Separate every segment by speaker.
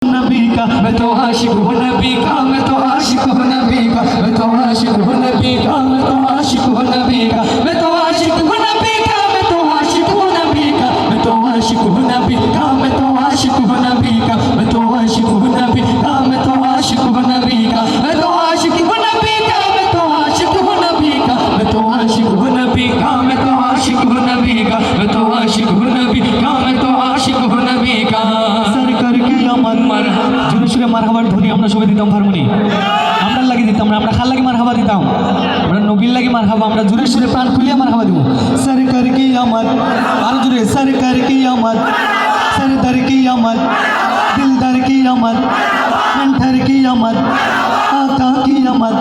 Speaker 1: नबी का मैं तो आशिक हूँ नबी का मैं तो आशिक हूँ नबी का मैं तो आशिक हूँ नबी का मैं तो आशिक हूँ नबी का मैं तो आशिक हूँ नबी का मैं तो आशिक हूँ नबी का मैं तो आशिक हूँ नबी का मैं तो आशिक हूँ नबी का मैं तो आशिक हूँ नबी का मैं तो आशिक हूँ नबी का मैं तो आशिक हूँ नबी का मैं तो आशिक हूँ नबी का मैं तो आशिक हूँ नबी का मैं तो आशिक हूँ नबी का मैं तो आशिक हूँ नबी का मैं तो आशिक हूँ नबी का सरकार की আমার মারহাবা জোরে সুরে মারহাবার ধ্বনি আমরা সবাই দিতাম হারমোনি আমরা লাগিয়ে দিতাম না আমরা খাল লাগি মারহাবা দিতাম আমরা নবীর লাগি মারহাবা আমরা জোরে সুরে প্রাণ খুলিয়ে মারহাবা দিব সরকার কি আমার আরো জোরে সরকার কি আমার सरदार की आमद दिलदार की आमद मेंटर की आमद आका की आमद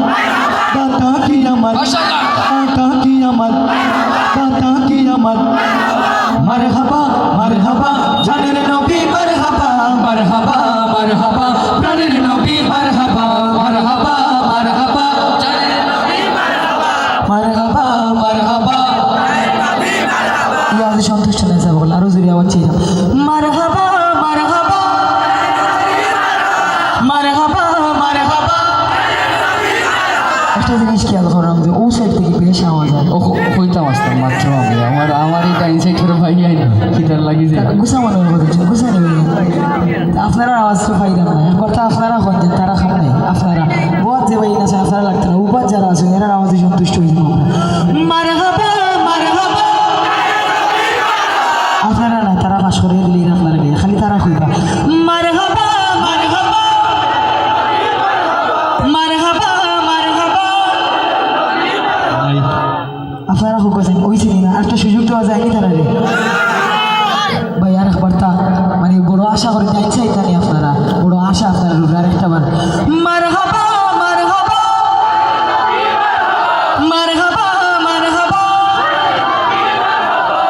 Speaker 1: दाता की आमद आका की आमद दाता की आमद मरहबा मरहबा जानेर नबी मरहबा मरहबा मरहबा प्राणेर नबी मरहबा मरहबा मरहबा जानेर नबी मरहबा मरहबा मरहबा या সন্তুষ্ট না যাব আরো জোরে আওয়াজ চাই মারহাবা মারহাবা মারহাবা মারহাবা একটা জিনিস খেয়াল করলাম যে ও সাইড থেকে বেশ আওয়াজ হয় ও কইতাম আসতাম মাত্র আমি আমার এই ডাইন সাইডের ভাই আই না কিটার লাগি যায় গুছামানোর কথা গুছা নেবেন আপনারা আওয়াজ তো ফায়দা নাই কথা আপনারা হন তারা খাম নাই আপনারা বহুত যে ভাই না আপনারা লাগতে না উপার যারা আছে এরা আওয়াজে সন্তুষ্ট হইছে মারহাবা মারহাবা আপনারা না তারা পাশ করে দিলি আপনারা খালি তারা কইবা মারহাবা মারহাবা মারহাবা মারহাবা আপনারা কইছেন ওইছে না একটা সুযোগ দেওয়া যায়নি তারা রে ভাই আর একবারটা মানে বড় আশা করে যাই চাইতানি আপনারা বড় আশা আপনারা আর একটা বার মারহাবা মারহাবা মারহাবা মারহাবা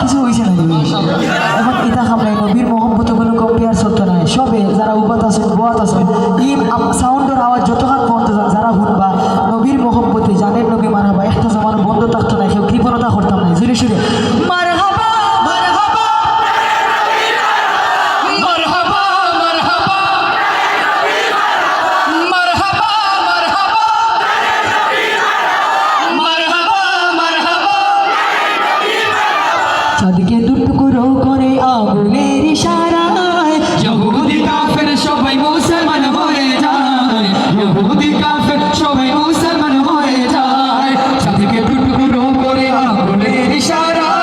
Speaker 1: কিছু হইছে না এখন এটা আমরা নবীর মোহাম্মত কোনো কম্পেয়ার করতে নাই সবে যারা উবাত আছে বোয়াত আছে এই সাউন্ডের আওয়াজ যতক্ষণ পর্যন্ত যারা শুনবা নবীর মোহাম্মতে জানেন নবী মারহাবা একটা জামানো বন্ধ থাকতো না কেউ কৃপণতা করতাম না জুড়ে সুরে মারহাবা মারহাবা মারহাবা মারহাবা মারহাবা মারহাবা মারহাবা চাঁদকে দুটুকরো করে আগুনের ইশারায় ইহুদি কাফের সবাই মুসলমান হয়ে যায় ইহুদি কাফের সবাই মুসলমান হয়ে যায় চাঁদকে দুটুকরো করে আগুনের ইশারায়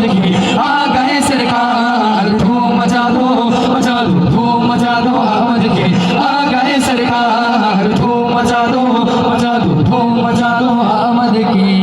Speaker 1: आमद की आ गए सरकार धूम मचा दो धूम मचा दो आमद की आ गए सरकार धूम मचा दो धूम मचा दो आमद की